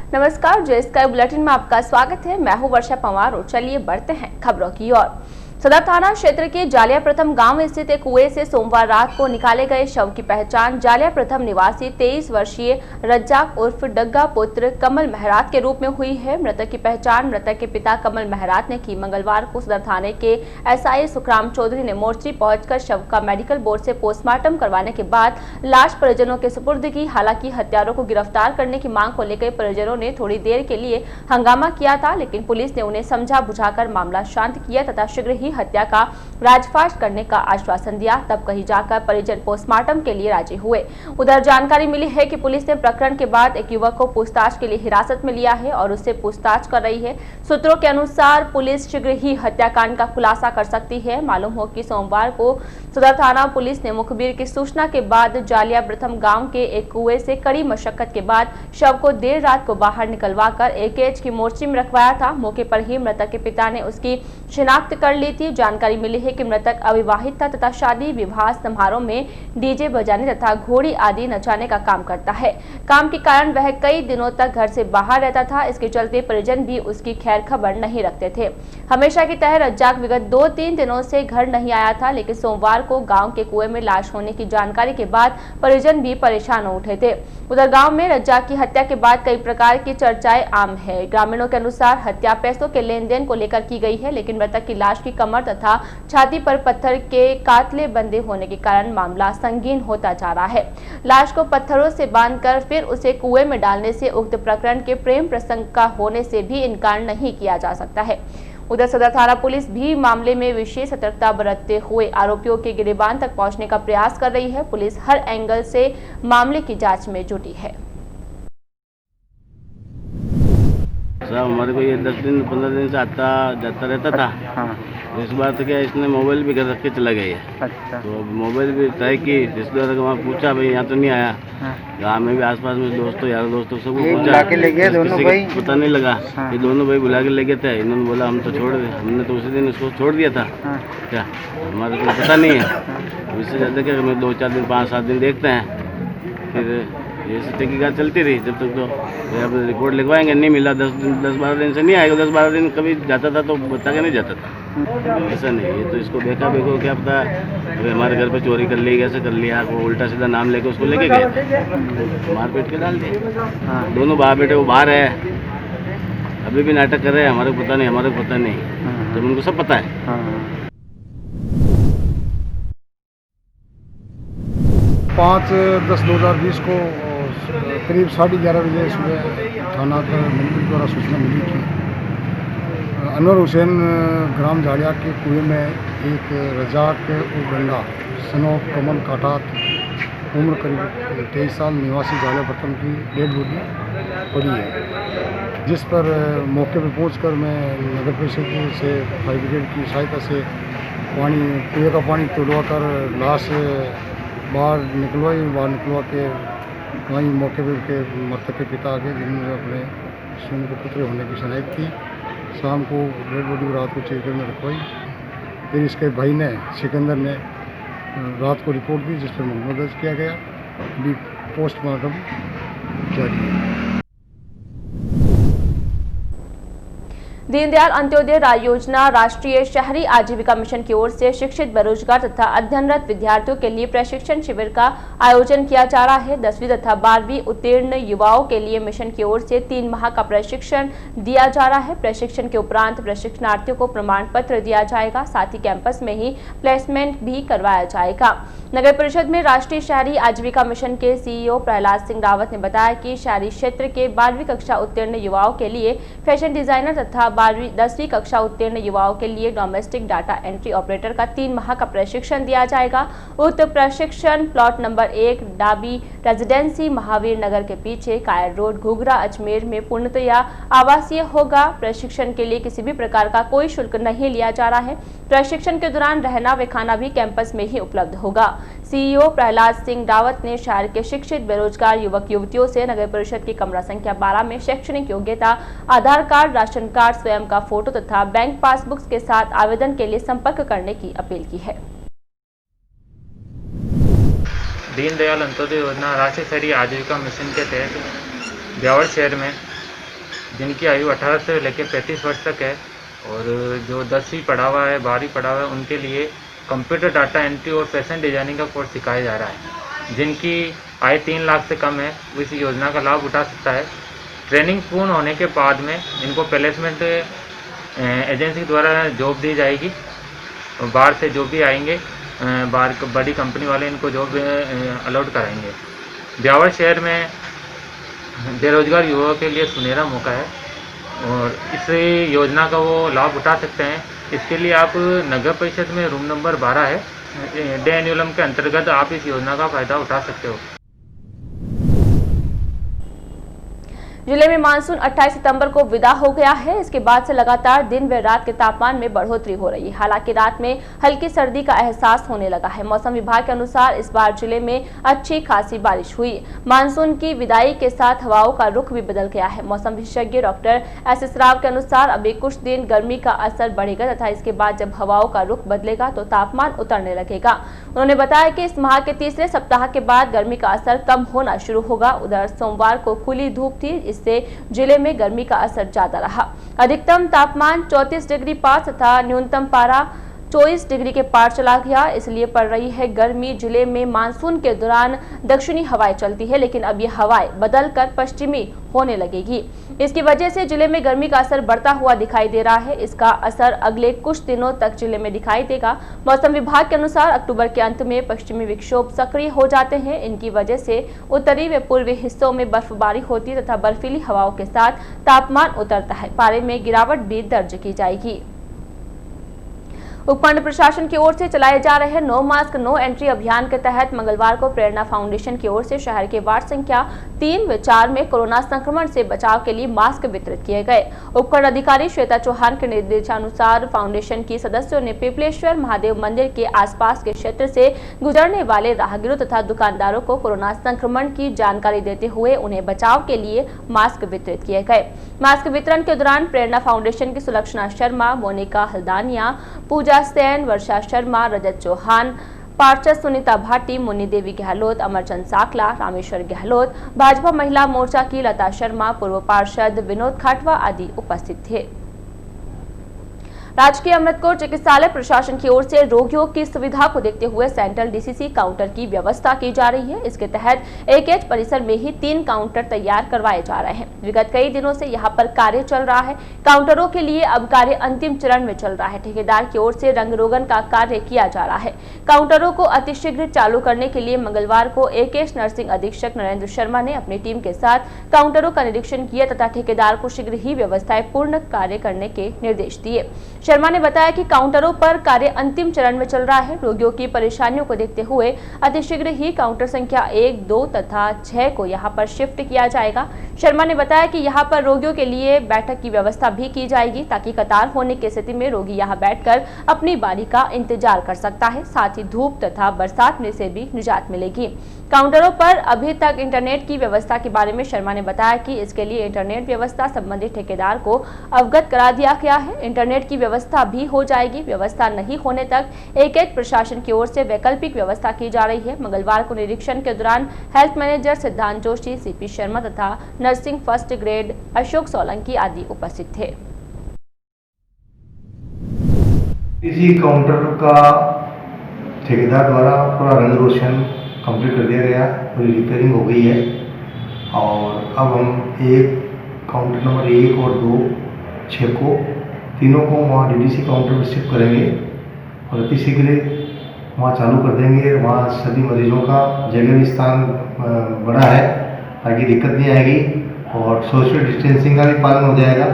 नमस्कार, जे sky bulletin में आपका स्वागत है। मैं हूं वर्षा पंवार और चलिए बढ़ते हैं खबरों की ओर। सदर थाना क्षेत्र के जालिया प्रथम गांव स्थित एक कुएं से सोमवार रात को निकाले गए शव की पहचान जालिया प्रथम निवासी 23 वर्षीय रज्जाक उर्फ डग्गा पुत्र कमल महरात के रूप में हुई है। मृतक की पहचान मृतक के पिता कमल महरात ने की। मंगलवार को सदर थाने के एसआई सुखराम चौधरी ने मोर्चरी पहुंचकर शव का मेडिकल बोर्ड से पोस्टमार्टम करवाने के बाद लाश परिजनों के सुपुर्द की। हालांकि हत्यारों को गिरफ्तार करने की मांग को लेकर परिजनों ने थोड़ी देर के लिए हंगामा किया था, लेकिन पुलिस ने उन्हें समझा बुझाकर मामला शांत किया तथा शीघ्र ही हत्या का राजफाश करने का आश्वासन दिया। तब कहीं जाकर परिजन पोस्टमार्टम के लिए राजी हुए। उधर जानकारी मिली है कि पुलिस ने प्रकरण के बाद एक युवक को पूछताछ के लिए हिरासत में लिया है और उससे पूछताछ कर रही है। सूत्रों के अनुसार पुलिस शीघ्र ही हत्याकांड का खुलासा कर सकती है। मालूम हो कि सोमवार को सदर थाना पुलिस ने मुखबिर की सूचना के बाद जालिया प्रथम गांव के एक कुएं से कड़ी मशक्कत के बाद शव को देर रात को बाहर निकलवाकर एकेएच की मोर्ची में रखवाया था। मौके पर ही मृतक के पिता ने उसकी शिनाख्त कर ली थी। जानकारी मिली है कि मृतक अविवाहित था तथा शादी विवाह समारोह में डीजे बजाने तथा घोड़ी आदि नचाने का काम करता है। काम के कारण वह कई दिनों तक घर से बाहर रहता था। इसके चलते परिजन भी उसकी खैर खबर नहीं रखते थे। हमेशा की तरह रज्जाक विगत 2-3 दिनों से घर नहीं आया था, लेकिन सोमवार को गांव के कुएं में लाश होने की जानकारी के बाद परिजन भी परेशान हो उठे थे। उधर गांव में रज्जाक की हत्या के बाद कई प्रकार की चर्चाएं आम है। ग्रामीणों के अनुसार हत्या पैसों के लेन देन को लेकर की गई है, लेकिन मृतक की लाश की कमर तथा छाती पर पत्थर के कातले बंधे होने के कारण मामला संगीन होता जा रहा है। लाश को पत्थरों से बांधकर फिर उसे कुएं में डालने से उक्त प्रकरण के प्रेम प्रसंग का होने से भी इनकार नहीं किया जा सकता है। उधर सदर थाना पुलिस भी मामले में विशेष सतर्कता बरतते हुए आरोपियों के गिरबान तक पहुंचने का प्रयास कर रही है। पुलिस हर एंगल से मामले की जांच में जुटी है। हमारे को ये 10-15 दिन से आता जाता रहता था। हाँ। इस बार तो क्या इसने मोबाइल भी घर रख के चला गया है। अच्छा। तो मोबाइल भी ट्राई की, रिश्तेदारों को वहाँ पूछा, भाई यहाँ तो नहीं आया। हाँ। गाँव में भी आसपास में दोस्तों यार दोस्तों सबको ये पूछा, बुला के ले गए दोनों भाई? पता नहीं लगा। हाँ। ये दोनों भाई बुला के ले गए थे। इन्होंने बोला हम तो छोड़ दे, हमने तो उसी दिन इसको छोड़ दिया था। हाँ। क्या हमारे को पता नहीं है। इससे ज़्यादा क्या हमें 2-4 दिन 5-7 दिन देखते हैं, फिर ये तहकीकात चलती रही जब तक। तो अब रिपोर्ट लिखवाएंगे, नहीं मिला 10-12 दिन से नहीं आएगा। 10-12 दिन कभी जाता था तो बता के नहीं जाता था। ऐसा नहीं, ये तो इसको देखा क्या पता अभी हमारे घर पे चोरी कर ली, कैसे कर लिया, वो उल्टा सीधा नाम लेके उसको लेके गए, मारपीट के डाल दिए। हाँ। दोनों बाप बेटे वो बाहर है, अभी भी नाटक कर रहे हैं। हमारे को पता नहीं, हमारे को पता नहीं, हाँ। जब उनको सब पता है। हाँ। 5/10/2020 को करीब 11:30 बजे सुबह थाना पर मुखबिर द्वारा सूचना मिली कि अनवर हुसैन ग्राम जाड़िया के कुएं में एक रजाक उर्फ सनो कमल काटात उम्र करीब 23 साल निवासी जाड़िया प्रथम की डेड बॉडी पड़ी है, जिस पर मौके पर पहुंचकर मैं नगर परिषद से फायर ब्रिगेड की सहायता से कुएं का पानी तोड़वा कर लाश बाहर निकलवा के वहीं मौके पर के मृतक के पिता आ गए, जिन्होंने अपने सुन को पुत्र होने की शनाख्त की। शाम को डेड बॉडी रात को चेकर में रखवाई। फिर इसके भाई ने सिकंदर ने रात को रिपोर्ट दी, जिस पर मुकदमा दर्ज किया गया। अभी पोस्टमार्टम जारी है। दीनदयाल अंत्योदय योजना राष्ट्रीय शहरी आजीविका मिशन की ओर से शिक्षित बेरोजगार तथा अध्ययनरत विद्यार्थियों के लिए प्रशिक्षण शिविर का आयोजन किया जा रहा है। 10वीं तथा 12वीं उत्तीर्ण युवाओं के लिए मिशन की ओर से 3 माह का प्रशिक्षण दिया जा रहा है। प्रशिक्षण के उपरांत प्रशिक्षणार्थियों को प्रमाण पत्र दिया जाएगा, साथ ही कैंपस में ही प्लेसमेंट भी करवाया जाएगा। नगर परिषद में राष्ट्रीय शहरी आजीविका मिशन के सीईओ प्रहलाद सिंह रावत ने बताया कि शहरी क्षेत्र के 12वीं कक्षा उत्तीर्ण युवाओं के लिए फैशन डिजाइनर तथा 10वीं कक्षा उत्तीर्ण युवाओं के लिए डोमेस्टिक डाटा एंट्री ऑपरेटर का 3 माह का प्रशिक्षण दिया जाएगा। उक्त प्रशिक्षण प्लॉट नंबर 1 डाबी रेजिडेंसी महावीर नगर के पीछे कायर रोड घुघरा अजमेर में पूर्णतया आवासीय होगा। प्रशिक्षण के लिए किसी भी प्रकार का कोई शुल्क नहीं लिया जा रहा है। प्रशिक्षण के दौरान रहना व खाना भी कैंपस में ही उपलब्ध होगा। सीईओ प्रहलाद सिंह रावत ने शहर के शिक्षित बेरोजगार युवक युवतियों से नगर परिषद की कमरा संख्या 12 में शैक्षणिक योग्यता, आधार कार्ड, राशन कार्ड, स्वयं का फोटो तथा बैंक पासबुक्स के साथ आवेदन के लिए संपर्क करने की अपील की है। दीनदयाल अंत्योदय योजना राष्ट्रीय शहरी आजीविका मिशन के तहत ब्यावर शहर में जिनकी आयु 18 से लेकर 35 वर्ष तक है, और जो 10वीं पढ़ा हुआ है, 12वीं पढ़ा हुआ है, उनके लिए कंप्यूटर डाटा एंट्री और फैशन डिजाइनिंग का कोर्स सिखाया जा रहा है। जिनकी आय 3 लाख से कम है वो इस योजना का लाभ उठा सकता है। ट्रेनिंग पूर्ण होने के बाद में इनको प्लेसमेंट एजेंसी द्वारा जॉब दी जाएगी। बाहर से जो भी आएंगे, बाहर बड़ी कंपनी वाले इनको जॉब अलॉट कराएंगे। ब्यावर शहर में बेरोजगार युवाओं के लिए सुनहरा मौका है और इस योजना का वो लाभ उठा सकते हैं। इसके लिए आप नगर परिषद में रूम नंबर 12 है, डे एन्युलम के अंतर्गत आप इस योजना का फायदा उठा सकते हो। जिले में मानसून 28 सितंबर को विदा हो गया है। इसके बाद से लगातार दिन व रात के तापमान में बढ़ोतरी हो रही है। हालांकि रात में हल्की सर्दी का एहसास होने लगा है। मौसम विभाग के अनुसार इस बार जिले में अच्छी खासी बारिश हुई। मानसून की विदाई के साथ हवाओं का रुख भी बदल गया है। मौसम विशेषज्ञ डॉक्टर एस राव के अनुसार अभी कुछ दिन गर्मी का असर बढ़ेगा तथा इसके बाद जब हवाओं का रुख बदलेगा तो तापमान उतरने लगेगा। उन्होंने बताया कि इस माह के तीसरे सप्ताह के बाद गर्मी का असर कम होना शुरू होगा। उधर सोमवार को खुली धूप थी, इससे जिले में गर्मी का असर ज्यादा रहा। अधिकतम तापमान 34 डिग्री पार तथा न्यूनतम पारा 24 डिग्री के पार चला गया। इसलिए पड़ रही है गर्मी। जिले में मानसून के दौरान दक्षिणी हवाएं चलती है, लेकिन अब ये हवाएं बदलकर पश्चिमी होने लगेगी। इसकी वजह से जिले में गर्मी का असर बढ़ता हुआ दिखाई दे रहा है। इसका असर अगले कुछ दिनों तक जिले में दिखाई देगा। मौसम विभाग के अनुसार अक्टूबर के अंत में पश्चिमी विक्षोभ सक्रिय हो जाते हैं। इनकी वजह से उत्तरी व पूर्वी हिस्सों में बर्फबारी होती तथा बर्फीली हवाओं के साथ तापमान उतरता है। पारे में गिरावट भी दर्ज की जाएगी। उपखंड प्रशासन की ओर से चलाए जा रहे नो मास्क नो एंट्री अभियान के तहत मंगलवार को प्रेरणा फाउंडेशन की ओर से शहर के वार्ड संख्या 3 व 4 में कोरोना संक्रमण से बचाव के लिए मास्क वितरित किए गए। उपखंड अधिकारी श्वेता चौहान के निर्देशानुसार फाउंडेशन की सदस्यों ने पिपलेश्वर महादेव मंदिर के आसपास के क्षेत्र से गुजरने वाले राहगीरों तथा दुकानदारों को कोरोना संक्रमण की जानकारी देते हुए उन्हें बचाव के लिए मास्क वितरित किए गए। मास्क वितरण के दौरान प्रेरणा फाउंडेशन की सुलक्षणा शर्मा, मोनिका हल्दानिया, पूजा सेन, वर्षा शर्मा, रजत चौहान, पार्षद सुनीता भाटी, मुन्नी देवी गहलोत, अमरचंद साकला, रामेश्वर गहलोत, भाजपा महिला मोर्चा की लता शर्मा, पूर्व पार्षद विनोद खाटवा आदि उपस्थित थे। राजकीय अमृतकोट चिकित्सालय प्रशासन की ओर से रोगियों की सुविधा को देखते हुए सेंट्रल डीसीसी काउंटर की व्यवस्था की जा रही है। इसके तहत एकेएच परिसर में ही 3 काउंटर तैयार करवाए जा रहे हैं। विगत कई दिनों से यहां पर कार्य चल रहा है। काउंटरों के लिए अब कार्य अंतिम चरण में चल रहा है। ठेकेदार की ओर से रंग रोगन का कार्य किया जा रहा है। काउंटरों को अतिशीघ्र चालू करने के लिए मंगलवार को एकेएच नर्सिंग अधीक्षक नरेंद्र शर्मा ने अपनी टीम के साथ काउंटरों का निरीक्षण किया तथा ठेकेदार को शीघ्र ही व्यवस्थाएं पूर्ण कार्य करने के निर्देश दिए। शर्मा ने बताया कि काउंटरों पर कार्य अंतिम चरण में चल रहा है। रोगियों की परेशानियों को देखते हुए अतिशीघ्र ही काउंटर संख्या 1, 2 तथा 6 को यहां पर शिफ्ट किया जाएगा। शर्मा ने बताया कि यहां पर रोगियों के लिए बैठक की व्यवस्था भी की जाएगी ताकि कतार होने की स्थिति में रोगी यहां बैठकर अपनी बारी का इंतजार कर सकता है। साथ ही धूप तथा बरसात में से भी निजात मिलेगी। काउंटरों पर अभी तक इंटरनेट की व्यवस्था के बारे में शर्मा ने बताया कि इसके लिए इंटरनेट व्यवस्था संबंधित ठेकेदार को अवगत करा दिया गया है। इंटरनेट की व्यवस्था भी हो जाएगी। व्यवस्था नहीं होने तक एकेएच प्रशासन की ओर से वैकल्पिक व्यवस्था की जा रही है। मंगलवार को निरीक्षण के दौरान हेल्थ मैनेजर सिद्धांत जोशी, सीपी शर्मा तथा nursing first grade Ashok Solanki आदि उपस्थित थे। इसी काउंटर का ठेकेदार द्वारा पूरा रंग रोशन कंप्लीट कर दिया गया, पूरी रिपेयरिंग हो गई है और अब हम काउंटर नंबर 1 और 2, 6 को तीनों को वहाँ डीडीसी काउंटर पर शिफ्ट करेंगे और अतिशीघ्र वहाँ चालू कर देंगे। वहाँ सभी मरीजों का जगह भी स्थान बड़ा है ताकि दिक्कत नहीं आएगी और सोशल डिस्टेंसिंग का भी पालन हो जाएगा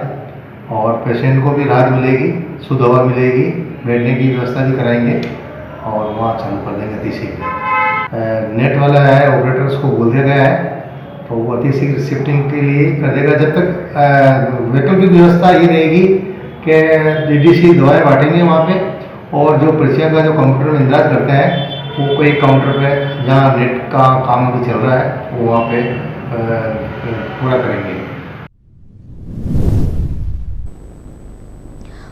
और पेशेंट को भी राहत मिलेगी, शुद्ध हवा मिलेगी, बैठने की व्यवस्था भी कराएंगे और वहाँ चालू कर देंगे अतिशीघ्र। नेट वाला है ऑपरेटर्स को बोल दिया गया है तो वो अतिशीघ्र शिफ्टिंग के लिए कर देगा। जब तक वैकल्पिक व्यवस्था ये रहेगी कि डीडीसी दवाएं बांटेंगे वहाँ पे और जो पर्चियाँ का जो कंप्यूटर में इंतजार करते हैं वो कोई काउंटर पे जहाँ नेट का काम भी चल रहा है वो वहाँ पे पूरा करेंगे।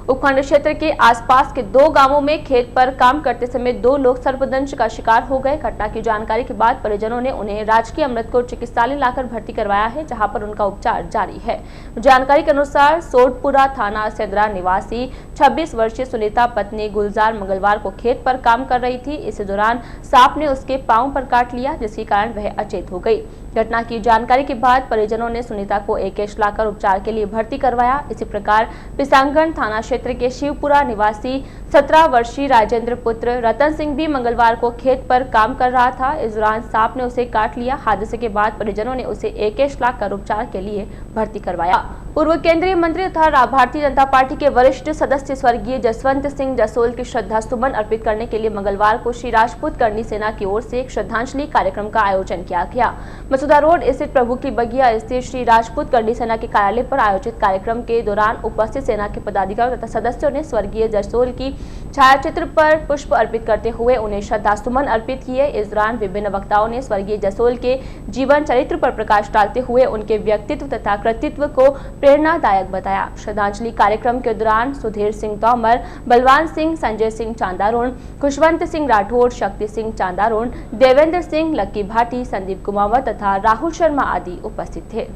उपखंड क्षेत्र के आसपास के 2 गांवों में खेत पर काम करते समय 2 लोग सर्पदंश का शिकार हो गए। घटना की जानकारी के बाद परिजनों ने उन्हें राजकीय अमृतकोट चिकित्सालय लाकर भर्ती करवाया है, जहां पर उनका उपचार जारी है। जानकारी के अनुसार सोडपुरा थाना सेदरा निवासी 26 वर्षीय सुनीता पत्नी गुलजार मंगलवार को खेत पर काम कर रही थी। इस दौरान सांप ने उसके पांव पर काट लिया, जिसके कारण वह अचेत हो गई। घटना की जानकारी के बाद परिजनों ने सुनीता को एकेश लाकर उपचार के लिए भर्ती करवाया। इसी प्रकार पिसांगगढ़ थाना क्षेत्र के शिवपुरा निवासी 17 वर्षीय राजेंद्र पुत्र रतन सिंह भी मंगलवार को खेत पर काम कर रहा था। इस दौरान सांप ने उसे काट लिया। हादसे के बाद परिजनों ने उसे एकेश लाकर उपचार के लिए भर्ती करवाया। पूर्व केंद्रीय मंत्री तथा भारतीय जनता पार्टी के वरिष्ठ सदस्य स्वर्गीय जसवंत सिंह जसोल की श्रद्धा सुमन अर्पित करने के लिए मंगलवार को श्री राजपूत करनी सेना की ओर से एक श्रद्धांजलि कार्यक्रम का आयोजन किया गया। मसूदा रोड स्थित प्रभु की बगिया स्थित श्री राजपूत करनी सेना के कार्यालय पर आयोजित कार्यक्रम के दौरान उपस्थित सेना के पदाधिकारियों तथा सदस्यों ने स्वर्गीय जसोल की छायाचित्र पर पुष्प अर्पित करते हुए उन्हें श्रद्धा सुमन अर्पित किए। इस दौरान विभिन्न वक्ताओं ने स्वर्गीय जसोल के जीवन चरित्र पर प्रकाश डालते हुए उनके व्यक्तित्व तथा कृतित्व को प्रेरणादायक बताया। श्रद्धांजलि कार्यक्रम के दौरान सुधीर सिंह तोमर, बलवान सिंह, संजय सिंह चांदारोन, खुशवंत सिंह राठौड़, शक्ति सिंह चांदारोन, देवेंद्र सिंह, लक्की भाटी, संदीप कुमावत तथा राहुल शर्मा आदि उपस्थित थे।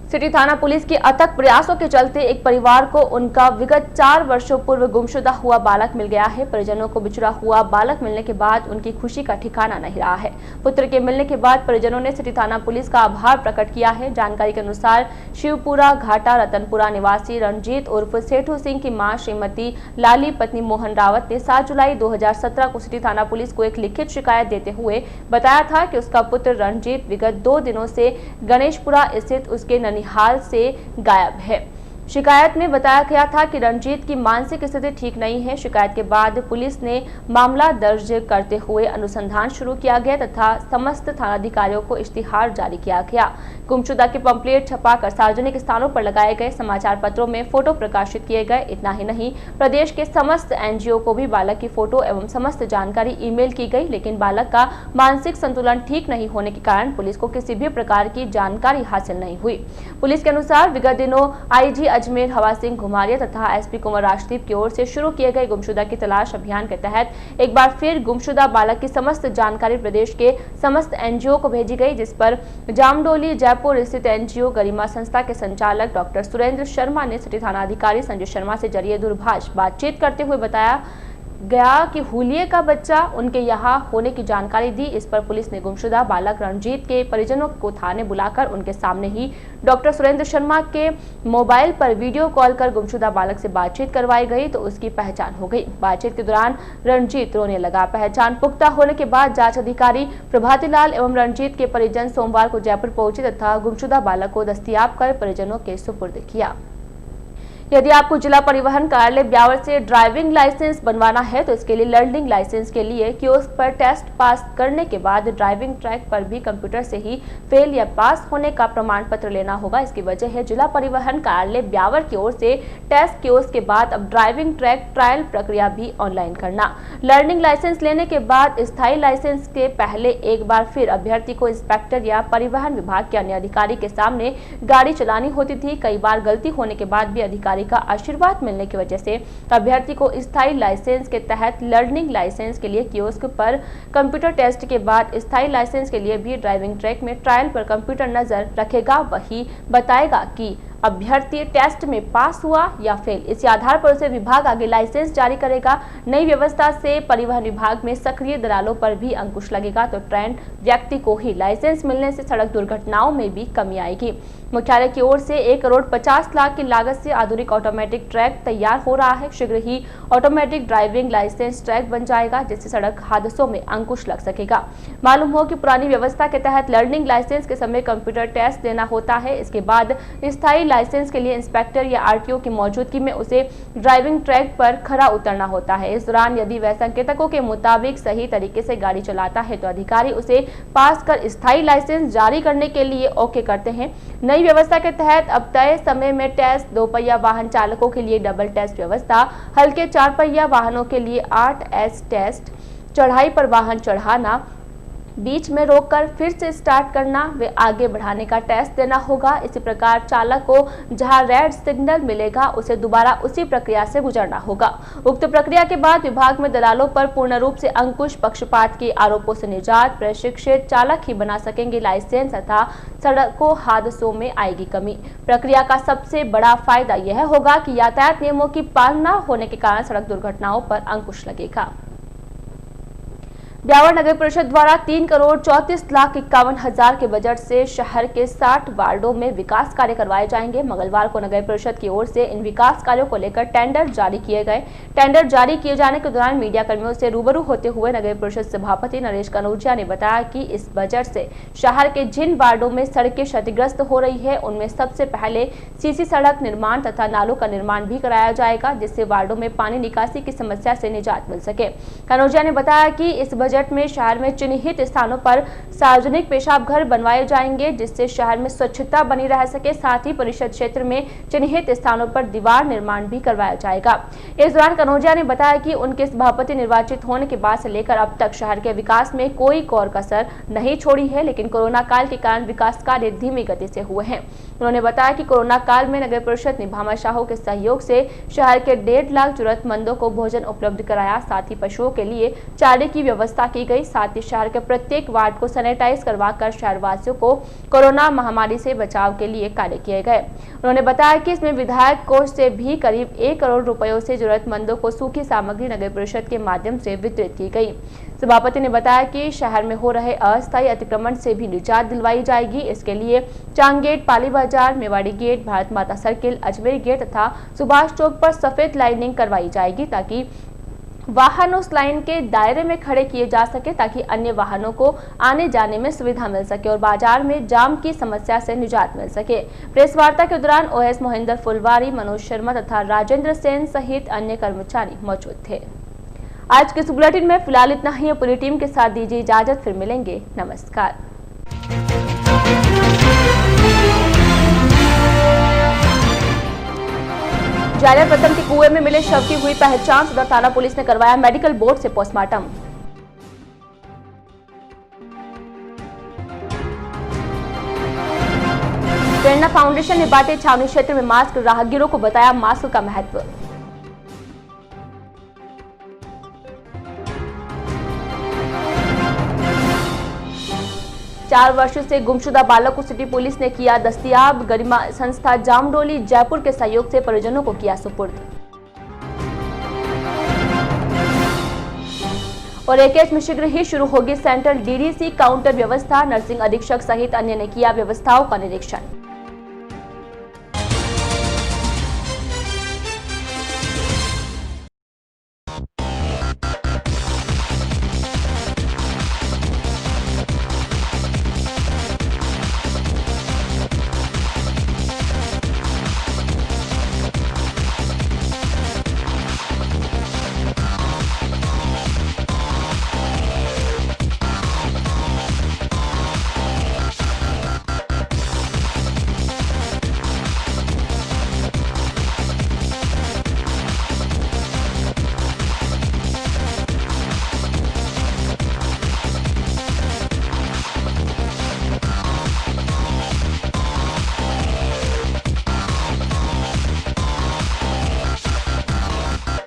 सिटी थाना पुलिस के अथक प्रयासों के चलते एक परिवार को उनका विगत 4 वर्षों पूर्व गुमशुदा हुआ बालक मिल गया है। परिजनों को बिछड़ा हुआ बालक मिलने के बाद उनकी खुशी का ठिकाना नहीं रहा है। पुत्र के मिलने के बाद परिजनों ने सिटी थाना पुलिस का आभार प्रकट किया है। जानकारी के अनुसार शिवपुरा घाटा रतनपुरा निवासी रणजीत उर्फ सेठू सिंह की मां श्रीमती लाली पत्नी मोहन रावत ने 7 जुलाई 2017 को सिटी थाना पुलिस को एक लिखित शिकायत देते हुए बताया था कि उसका पुत्र रणजीत विगत 2 दिनों से गणेशपुरा स्थित उसके हाल से गायब है। शिकायत में बताया गया था कि रणजीत की मानसिक स्थिति ठीक नहीं है। शिकायत के बाद पुलिस ने मामला दर्ज करते हुए अनुसंधान शुरू किया गया तथा समस्त थानाधिकारियों को इश्तिहार जारी किया गया। गुमशुदा के पंपलेट छपाकर सार्वजनिक स्थानों पर लगाए गए, समाचार पत्रों में फोटो प्रकाशित किए गए। इतना ही नहीं, प्रदेश के समस्त एनजीओ को भी बालक की फोटो एवं समस्त जानकारी ईमेल की गई, लेकिन बालक का मानसिक संतुलन ठीक नहीं होने के कारण पुलिस को किसी भी प्रकार की जानकारी हासिल नहीं हुई। पुलिस के अनुसार विगत दिनों आईजी अजमेर हवा सिंह घुमारिया तथा एसपी कुंवर राजदीप की ओर से शुरू किए गए गुमशुदा की तलाश अभियान के तहत एक बार फिर गुमशुदा बालक की समस्त जानकारी प्रदेश के समस्त एनजीओ को भेजी गई, जिस पर जामडोली जयपुर स्थित एनजीओ गरिमा संस्था के संचालक डॉक्टर सुरेंद्र शर्मा ने सिटी थानाधिकारी संजय शर्मा से जरिए दूरभाष बातचीत करते हुए बताया गया कि हुलिये का बच्चा उनके यहाँ होने की जानकारी दी। इस पर पुलिस ने गुमशुदा बालक रणजीत के परिजनों को थाने बुलाकर उनके सामने ही डॉक्टर सुरेंद्र शर्मा के मोबाइल पर वीडियो कॉल कर गुमशुदा बालक से बातचीत करवाई गई तो उसकी पहचान हो गई। बातचीत के दौरान रणजीत रोने लगा। पहचान पुख्ता होने के बाद जांच अधिकारी प्रभाती लाल एवं रणजीत के परिजन सोमवार को जयपुर पहुंचे तथा गुमशुदा बालक को दस्तयाब कर परिजनों के सुपुर्द किया। यदि आपको जिला परिवहन कार्यालय ब्यावर से ड्राइविंग लाइसेंस बनवाना है तो इसके लिए लर्निंग लाइसेंस के लिए कियोस्क पर टेस्ट पास करने के बाद ड्राइविंग ट्रैक पर भी कंप्यूटर से ही फेल या पास होने का प्रमाण पत्र लेना होगा। इसकी वजह है जिला परिवहन कार्यालय ब्यावर की ओर से टेस्ट कियोस्क के बाद अब ड्राइविंग ट्रैक ट्रायल प्रक्रिया भी ऑनलाइन करना। लर्निंग लाइसेंस लेने के बाद स्थायी लाइसेंस के पहले एक बार फिर अभ्यर्थी को इंस्पेक्टर या परिवहन विभाग के अन्य अधिकारी के सामने गाड़ी चलानी होती थी। कई बार गलती होने के बाद भी अधिकारी का आशीर्वाद मिलने की वजह से अभ्यर्थी को स्थायी लाइसेंस के तहत लर्निंग लाइसेंस के लिए कियोस्क पर कंप्यूटर टेस्ट के बाद स्थायी लाइसेंस के लिए भी ड्राइविंग ट्रैक में ट्रायल पर कंप्यूटर नजर रखेगा। वही बताएगा कि अभ्यर्थी टेस्ट में पास हुआ या फेल। इसी आधार पर उसे विभाग आगे लाइसेंस जारी करेगा। नई व्यवस्था से परिवहन विभाग में सक्रिय दलालों पर भी अंकुश लगेगा तो ट्रेंड व्यक्ति को ही लाइसेंस मिलने से सड़क दुर्घटनाओं में भी कमी आएगी। मुख्यालय की ओर से 1,50,00,000 की लागत से आधुनिक ऑटोमेटिक ट्रैक तैयार हो रहा है। शीघ्र ही ऑटोमेटिक ड्राइविंग लाइसेंस ट्रैक बन जाएगा, जिससे सड़क हादसों में अंकुश लग सकेगा। मालूम हो कि पुरानी व्यवस्था के तहत लर्निंग लाइसेंस के समय कंप्यूटर टेस्ट देना होता है। इसके बाद स्थायी लाइसेंस के लिए इंस्पेक्टर या आरटीओ की मौजूदगी में उसे ड्राइविंग ट्रैक पर खरा उतरना होता है। इस दौरान यदि वह संकेतकों के मुताबिक सही तरीके से गाड़ी चलाता है तो अधिकारी उसे पास कर स्थायी लाइसेंस जारी करने के लिए ओके करते हैं। नई व्यवस्था के तहत अब तय समय में टेस्ट 2 पहिया वाहन चालकों के लिए डबल टेस्ट व्यवस्था, हल्के 4 पहिया वाहनों के लिए 8S टेस्ट, चढ़ाई पर वाहन चढ़ाना, बीच में रोककर फिर से स्टार्ट करना व आगे बढ़ाने का टेस्ट देना होगा। इसी प्रकार चालक को जहां रेड सिग्नल मिलेगा उसे दोबारा उसी प्रक्रिया से गुजरना होगा। उक्त प्रक्रिया के बाद विभाग में दलालों पर पूर्ण रूप से अंकुश, पक्षपात के आरोपों से निजात, प्रशिक्षित चालक ही बना सकेंगे लाइसेंस तथा सड़कों हादसों में आएगी कमी। प्रक्रिया का सबसे बड़ा फायदा यह होगा कि यातायात नियमों की पालना होने के कारण सड़क दुर्घटनाओं पर अंकुश लगेगा। ब्यावर नगर परिषद द्वारा 3,34,51,000 के बजट से शहर के 60 वार्डों में विकास कार्य करवाए जाएंगे। मंगलवार को नगर परिषद की ओर से इन विकास कार्यों को लेकर टेंडर जारी किए गए। टेंडर जारी किए जाने के दौरान मीडिया कर्मियों से रूबरू होते हुए नगर परिषद सभापति नरेश कनौजिया ने बताया कि इस बजट से शहर के जिन वार्डों में सड़कें क्षतिग्रस्त हो रही है उनमें सबसे पहले सीसी सड़क निर्माण तथा नालों का निर्माण भी कराया जाएगा, जिससे वार्डों में पानी निकासी की समस्या से निजात मिल सके। कनौजिया ने बताया कि इस बजट में शहर में चिन्हित स्थानों पर सार्वजनिक पेशाब घर बनवाए जाएंगे, जिससे शहर में स्वच्छता बनी रह सके। साथ ही परिषद क्षेत्र में चिन्हित स्थानों पर दीवार निर्माण भी करवाया जाएगा। इस दौरान कनौजिया ने बताया कि उनके सभापति निर्वाचित होने के बाद से लेकर अब तक शहर के विकास में कोई कोर कसर नहीं छोड़ी है, लेकिन कोरोना काल के कारण विकास कार्य धीमी गति से हुए हैं। उन्होंने बताया कि कोरोना काल में नगर परिषद ने भामा शाहों के सहयोग से शहर के 1.5 लाख जरूरतमंदों को भोजन उपलब्ध कराया। साथ ही पशुओं के लिए चारे की व्यवस्था की गई। साथ ही शहर के प्रत्येक वार्ड को सैनिटाइज करवाकर शहरवासियों को कोरोना महामारी से बचाव के लिए कार्य किए गए। उन्होंने बताया कि इसमें विधायक कोष से भी करीब 1 करोड़ रुपयों से जरूरतमंदों को सूखी सामग्री नगर परिषद के माध्यम से वितरित की गई। सभापति ने बताया कि शहर में हो रहे अस्थायी अतिक्रमण से भी निजात दिलवाई जाएगी। इसके लिए चांग गेट, पाली बाजार, मेवाड़ी गेट, भारत माता सर्किल, अजमेर गेट तथा सुभाष चौक पर सफेद लाइनिंग करवाई जाएगी, ताकि वाहन उस लाइन के दायरे में खड़े किए जा सके, ताकि अन्य वाहनों को आने जाने में सुविधा मिल सके और बाजार में जाम की समस्या से निजात मिल सके। प्रेस वार्ता के दौरान ओएस मोहिंदर फुलवारी, मनोज शर्मा तथा राजेंद्र सेन सहित अन्य कर्मचारी मौजूद थे। आज के इस बुलेटिन में फिलहाल इतना ही। पूरी टीम के साथ दीजिए इजाजत, फिर मिलेंगे। नमस्कार। जालिया प्रथम के कुएं में मिले शव की हुई पहचान, सदर थाना पुलिस ने करवाया मेडिकल बोर्ड से पोस्टमार्टम। प्रेरणा फाउंडेशन ने बांटे छावनी क्षेत्र में मास्क, राहगीरों को बताया मास्क का महत्व। चार वर्षों से गुमशुदा बालक को सिटी पुलिस ने किया दस्तयाब। गरिमा संस्था जामडोली जयपुर के सहयोग से परिजनों को किया सुपुर्द। और एकेएच में शीघ्र ही शुरू होगी सेंट्रल डीडीसी काउंटर व्यवस्था। नर्सिंग अधीक्षक सहित अन्य ने किया व्यवस्थाओं का निरीक्षण।